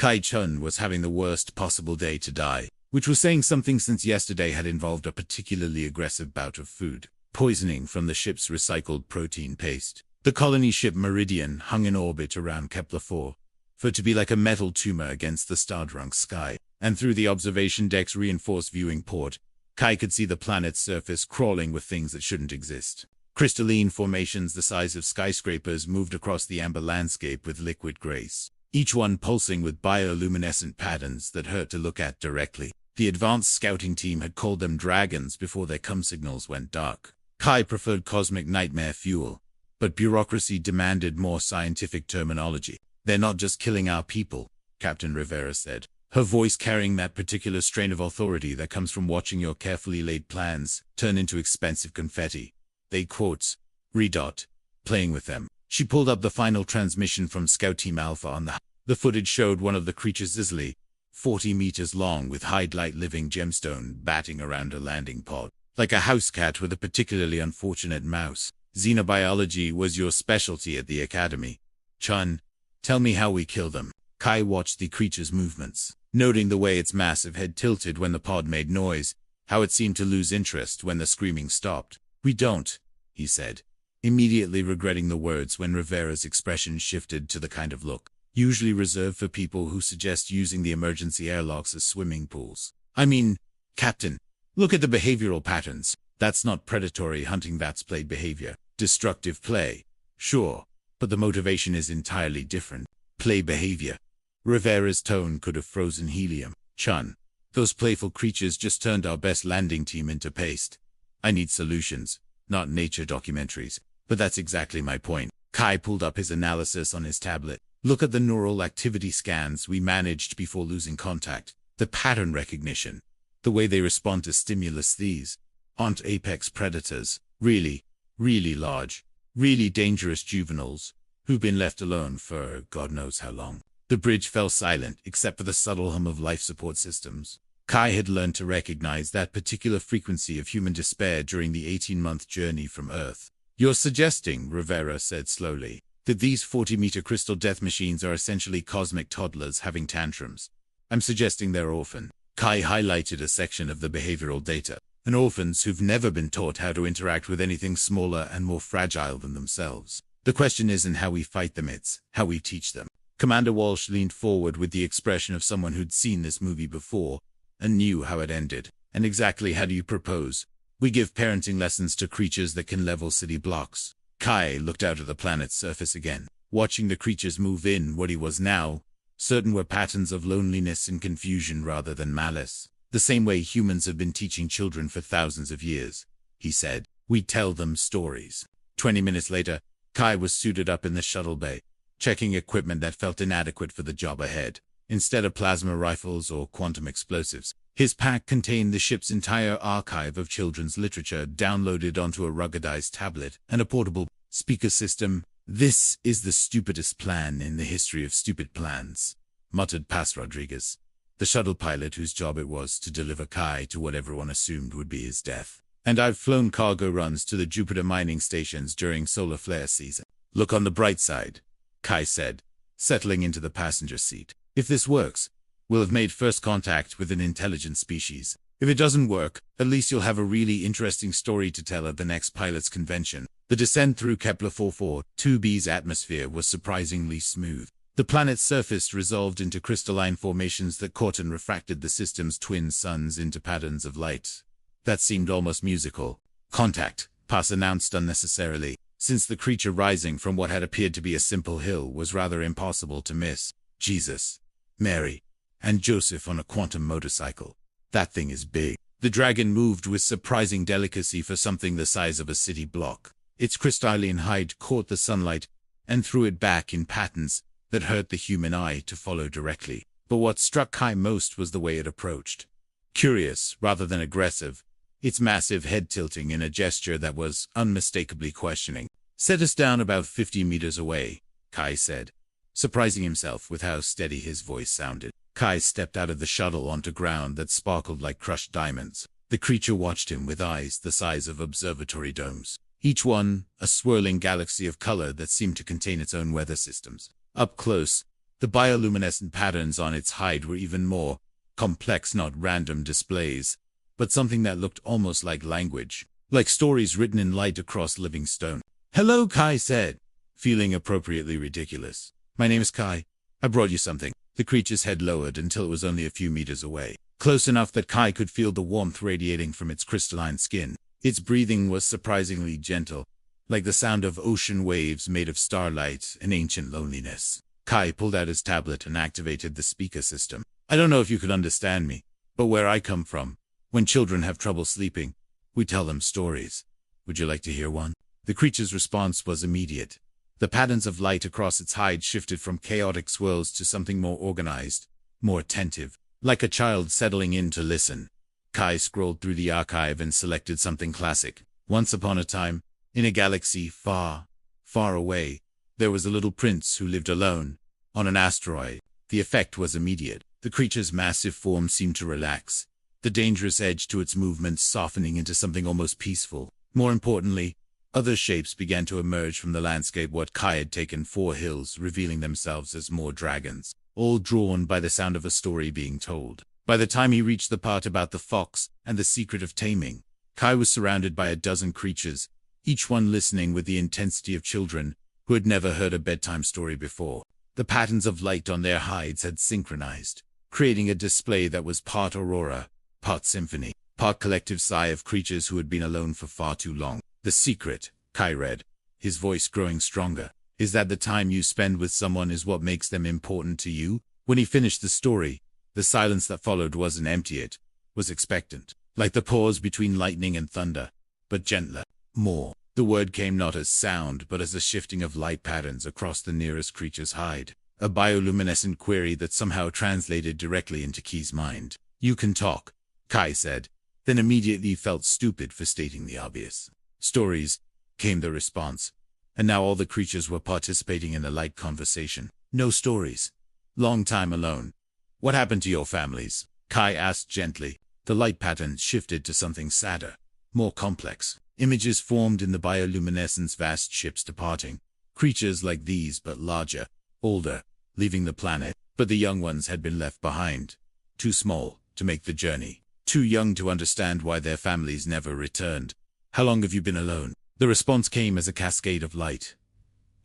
Kai-chun was having the worst possible day to die, which was saying something since yesterday had involved a particularly aggressive bout of food poisoning from the ship's recycled protein paste. The colony ship Meridian hung in orbit around Kepler-4, for it to be like a metal tumor against the star-drunk sky, and through the observation deck's reinforced viewing port, Kai could see the planet's surface crawling with things that shouldn't exist. Crystalline formations the size of skyscrapers moved across the amber landscape with liquid grace, each one pulsing with bioluminescent patterns that hurt to look at directly. The advanced scouting team had called them dragons before their cum signals went dark. Kai preferred cosmic nightmare fuel, but bureaucracy demanded more scientific terminology. "They're not just killing our people," Captain Rivera said, her voice carrying that particular strain of authority that comes from watching your carefully laid plans turn into expensive confetti. "They quotes, redot, playing with them." She pulled up the final transmission from Scout Team Alpha on the footage showed one of the creatures easily 40 meters long with hide-light living gemstone batting around a landing pod, like a house cat with a particularly unfortunate mouse. "Xenobiology was your specialty at the academy. Chun, tell me how we kill them." Kai watched the creature's movements, noting the way its massive head tilted when the pod made noise, how it seemed to lose interest when the screaming stopped. "We don't," he said, immediately regretting the words when Rivera's expression shifted to the kind of look usually reserved for people who suggest using the emergency airlocks as swimming pools. "I mean, Captain, look at the behavioral patterns. That's not predatory hunting, that's play behavior. Destructive play, sure, but the motivation is entirely different. Play behavior." Rivera's tone could have frozen helium. "Chun, those playful creatures just turned our best landing team into paste. I need solutions, not nature documentaries." "But that's exactly my point." Kai pulled up his analysis on his tablet. "Look at the neural activity scans we managed before losing contact. The pattern recognition, the way they respond to stimulus. These aren't apex predators. Really, really large, really dangerous juveniles who've been left alone for God knows how long." The bridge fell silent except for the subtle hum of life support systems. Kai had learned to recognize that particular frequency of human despair during the 18-month journey from Earth. "You're suggesting," Rivera said slowly, "that these 40-meter crystal death machines are essentially cosmic toddlers having tantrums." "I'm suggesting they're orphan." Kai highlighted a section of the behavioral data. "And orphans who've never been taught how to interact with anything smaller and more fragile than themselves. The question isn't how we fight them, it's how we teach them." Commander Walsh leaned forward with the expression of someone who'd seen this movie before and knew how it ended. "And exactly how do you propose we give parenting lessons to creatures that can level city blocks?" Kai looked out at the planet's surface again, watching the creatures move in what he was now certain were patterns of loneliness and confusion rather than malice. "The same way humans have been teaching children for thousands of years," he said. "We tell them stories." 20 minutes later, Kai was suited up in the shuttle bay, checking equipment that felt inadequate for the job ahead. Instead of plasma rifles or quantum explosives, his pack contained the ship's entire archive of children's literature downloaded onto a ruggedized tablet and a portable speaker system. "This is the stupidest plan in the history of stupid plans," muttered Paz Rodriguez, the shuttle pilot whose job it was to deliver Kai to what everyone assumed would be his death. "And I've flown cargo runs to the Jupiter mining stations during solar flare season." "Look on the bright side," Kai said, settling into the passenger seat. "If this works, we'll have made first contact with an intelligent species. If it doesn't work, at least you'll have a really interesting story to tell at the next pilots' convention." The descent through Kepler-442b's atmosphere was surprisingly smooth. The planet's surface resolved into crystalline formations that caught and refracted the system's twin suns into patterns of light that seemed almost musical. "Contact," Paz announced unnecessarily, since the creature rising from what had appeared to be a simple hill was rather impossible to miss. "Jesus, Mary, and Joseph on a quantum motorcycle. That thing is big." The dragon moved with surprising delicacy for something the size of a city block. Its crystalline hide caught the sunlight and threw it back in patterns that hurt the human eye to follow directly. But what struck Kai most was the way it approached. Curious rather than aggressive, its massive head tilting in a gesture that was unmistakably questioning. "Set us down about 50 meters away," Kai said, surprising himself with how steady his voice sounded. Kai stepped out of the shuttle onto ground that sparkled like crushed diamonds. The creature watched him with eyes the size of observatory domes, each one a swirling galaxy of color that seemed to contain its own weather systems. Up close, The bioluminescent patterns on its hide were even more complex, not random displays, but something that looked almost like language, like stories written in light across living stone. "Hello," Kai said, feeling appropriately ridiculous. "My name is Kai. I brought you something." The creature's head lowered until it was only a few meters away, close enough that Kai could feel the warmth radiating from its crystalline skin. Its breathing was surprisingly gentle, like the sound of ocean waves made of starlight and ancient loneliness. Kai pulled out his tablet and activated the speaker system. "I don't know if you could understand me, but where I come from, when children have trouble sleeping, we tell them stories. Would you like to hear one?" The creature's response was immediate. The patterns of light across its hide shifted from chaotic swirls to something more organized, more attentive, like a child settling in to listen. Kai scrolled through the archive and selected something classic. Once upon a time, in a galaxy far, far away, there was a little prince who lived alone, on an asteroid. The effect was immediate. The creature's massive form seemed to relax, the dangerous edge to its movements softening into something almost peaceful. More importantly, other shapes began to emerge from the landscape. What Kai had taken 4 hills, revealing themselves as more dragons, all drawn by the sound of a story being told. By the time he reached the part about the fox and the secret of taming, Kai was surrounded by a dozen creatures, each one listening with the intensity of children who had never heard a bedtime story before. The patterns of light on their hides had synchronized, creating a display that was part aurora, part symphony, part collective sigh of creatures who had been alone for far too long. "The secret," Kai read, his voice growing stronger, "is that the time you spend with someone is what makes them important to you." When he finished the story, the silence that followed wasn't empty, it was expectant, like the pause between lightning and thunder, but gentler, more. The word came not as sound, but as a shifting of light patterns across the nearest creature's hide, a bioluminescent query that somehow translated directly into Key's mind. "You can talk," Kai said, then immediately felt stupid for stating the obvious. "Stories," came the response, and now all the creatures were participating in a light conversation. "No stories. Long time alone. What happened to your families?" Kai asked gently. The light pattern shifted to something sadder, more complex. Images formed in the bioluminescence, vast ships departing. Creatures like these, but larger, older, leaving the planet. But the young ones had been left behind. Too small to make the journey. Too young to understand why their families never returned. "How long have you been alone?" The response came as a cascade of light.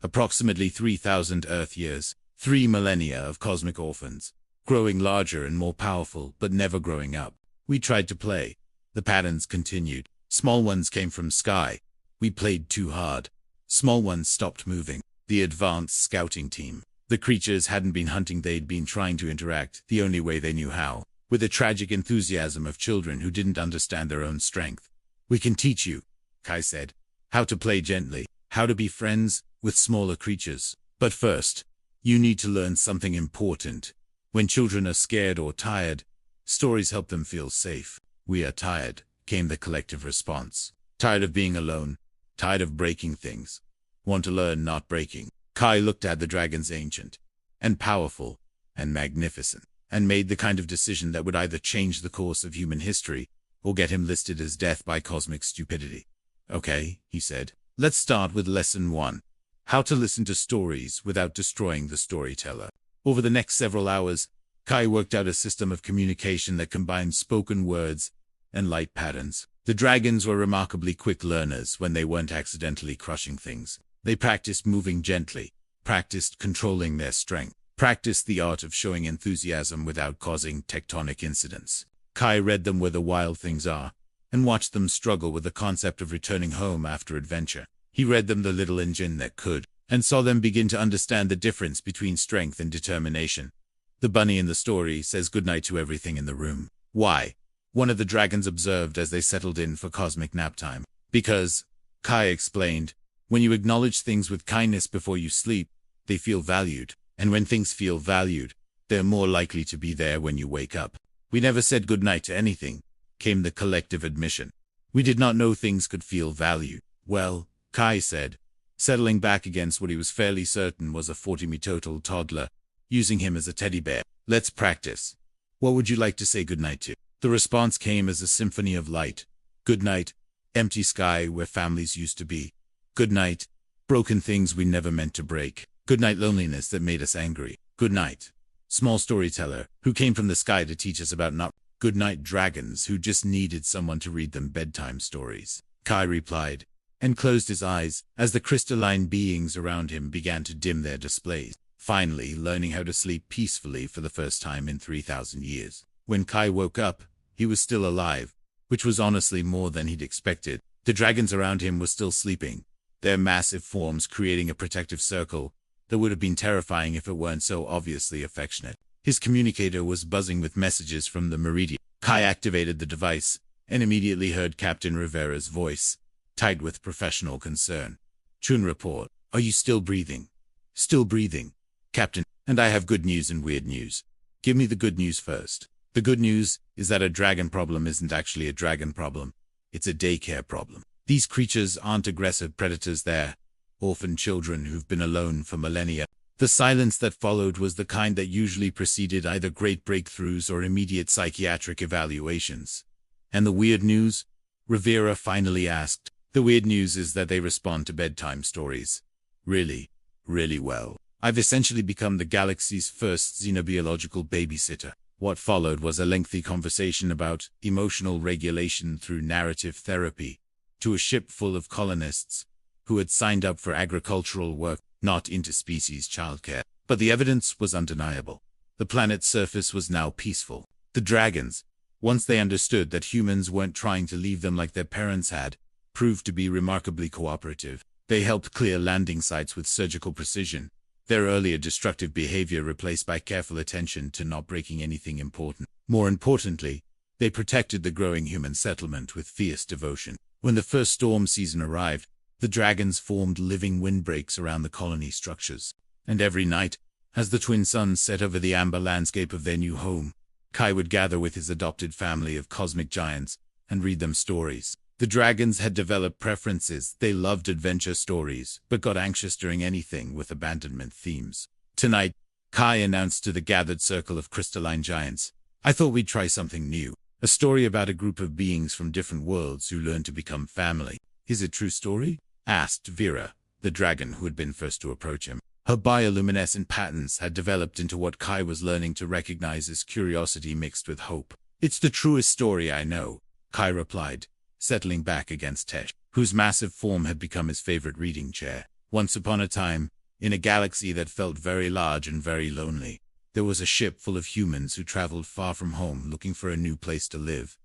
"Approximately 3,000 Earth years, 3 millennia of cosmic orphans, growing larger and more powerful, but never growing up. We tried to play." The patterns continued. "Small ones came from sky. We played too hard. Small ones stopped moving. The advanced scouting team. The creatures hadn't been hunting, they'd been trying to interact, the only way they knew how, with the tragic enthusiasm of children who didn't understand their own strength. We can teach you," Kai said, "how to play gently, how to be friends with smaller creatures. But first, you need to learn something important. When children are scared or tired, stories help them feel safe." "We are tired," came the collective response. "Tired of being alone. Tired of breaking things. Want to learn, not breaking." Kai looked at the dragons, ancient and powerful and magnificent, and made the kind of decision that would either change the course of human history or get him listed as death by cosmic stupidity. "Okay," he said. "Let's start with lesson 1. How to listen to stories without destroying the storyteller." Over the next several hours, Kai worked out a system of communication that combined spoken words and light patterns. The dragons were remarkably quick learners when they weren't accidentally crushing things. They practiced moving gently, practiced controlling their strength, practiced the art of showing enthusiasm without causing tectonic incidents. Kai read them where the wild things are, and watched them struggle with the concept of returning home after adventure. He read them the little engine that could, and saw them begin to understand the difference between strength and determination. "The bunny in the story says goodnight to everything in the room." "Why?" one of the dragons observed as they settled in for cosmic nap time. "Because," Kai explained, "when you acknowledge things with kindness before you sleep, they feel valued. And when things feel valued, they're more likely to be there when you wake up." "We never said goodnight to anything," came the collective admission. "We did not know things could feel valued." "Well," Kai said, settling back against what he was fairly certain was a 40-me-total toddler, using him as a teddy bear. "Let's practice. What would you like to say goodnight to?" The response came as a symphony of light. "Good night, empty sky where families used to be. Good night, broken things we never meant to break. Good night, loneliness that made us angry. Good night, small storyteller, who came from the sky to teach us about not good night dragons who just needed someone to read them bedtime stories. Kai replied, and closed his eyes as the crystalline beings around him began to dim their displays, finally learning how to sleep peacefully for the first time in 3,000 years. When Kai woke up, he was still alive, which was honestly more than he'd expected. The dragons around him were still sleeping, their massive forms creating a protective circle that would have been terrifying if it weren't so obviously affectionate. His communicator was buzzing with messages from the Meridian. Kai activated the device and immediately heard Captain Rivera's voice, tight with professional concern. Chun report. Are you still breathing? Still breathing, Captain. And I have good news and weird news. Give me the good news first. The good news is that a dragon problem isn't actually a dragon problem. It's a daycare problem. These creatures aren't aggressive predators, they're orphan children who've been alone for millennia. The silence that followed was the kind that usually preceded either great breakthroughs or immediate psychiatric evaluations. And the weird news? Rivera finally asked. The weird news is that they respond to bedtime stories. Really, really well. I've essentially become the galaxy's first xenobiological babysitter. What followed was a lengthy conversation about emotional regulation through narrative therapy to a ship full of colonists who had signed up for agricultural work, not interspecies childcare. But the evidence was undeniable. The planet's surface was now peaceful. The dragons, once they understood that humans weren't trying to leave them like their parents had, proved to be remarkably cooperative. They helped clear landing sites with surgical precision, their earlier destructive behavior replaced by careful attention to not breaking anything important. More importantly, they protected the growing human settlement with fierce devotion. When the first storm season arrived, the dragons formed living windbreaks around the colony structures. And every night, as the twin suns set over the amber landscape of their new home, Kai would gather with his adopted family of cosmic giants and read them stories. The dragons had developed preferences. They loved adventure stories, but got anxious during anything with abandonment themes. Tonight, Kai announced to the gathered circle of crystalline giants, I thought we'd try something new. A story about a group of beings from different worlds who learn to become family. Is it a true story? Asked Vera, the dragon who had been first to approach him. Her bioluminescent patterns had developed into what Kai was learning to recognize as curiosity mixed with hope. It's the truest story I know, Kai replied, settling back against Tesh, whose massive form had become his favorite reading chair. Once upon a time, in a galaxy that felt very large and very lonely, there was a ship full of humans who traveled far from home looking for a new place to live.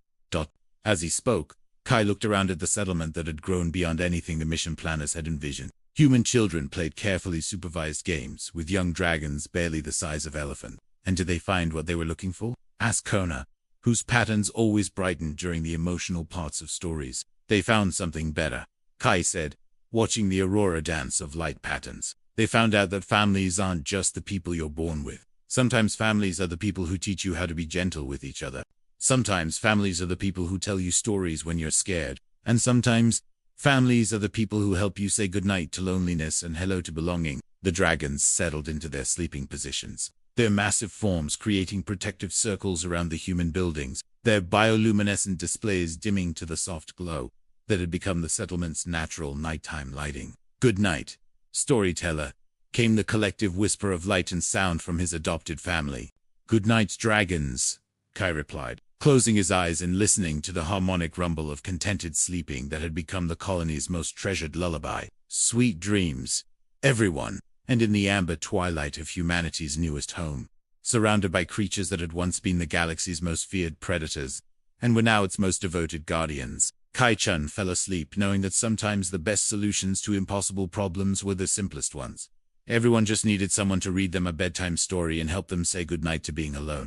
As he spoke, Kai looked around at the settlement that had grown beyond anything the mission planners had envisioned. Human children played carefully supervised games with young dragons barely the size of elephants. And did they find what they were looking for? Asked Kona, whose patterns always brightened during the emotional parts of stories. They found something better, Kai said, watching the aurora dance of light patterns. They found out that families aren't just the people you're born with. Sometimes families are the people who teach you how to be gentle with each other. Sometimes families are the people who tell you stories when you're scared. And sometimes families are the people who help you say goodnight to loneliness and hello to belonging. The dragons settled into their sleeping positions, their massive forms creating protective circles around the human buildings, their bioluminescent displays dimming to the soft glow that had become the settlement's natural nighttime lighting. Good night, storyteller, came the collective whisper of light and sound from his adopted family. Good night, dragons, Kai replied, closing his eyes and listening to the harmonic rumble of contented sleeping that had become the colony's most treasured lullaby. Sweet dreams, everyone. And in the amber twilight of humanity's newest home, surrounded by creatures that had once been the galaxy's most feared predators, and were now its most devoted guardians, Kai-chan fell asleep knowing that sometimes the best solutions to impossible problems were the simplest ones. Everyone just needed someone to read them a bedtime story and help them say goodnight to being alone.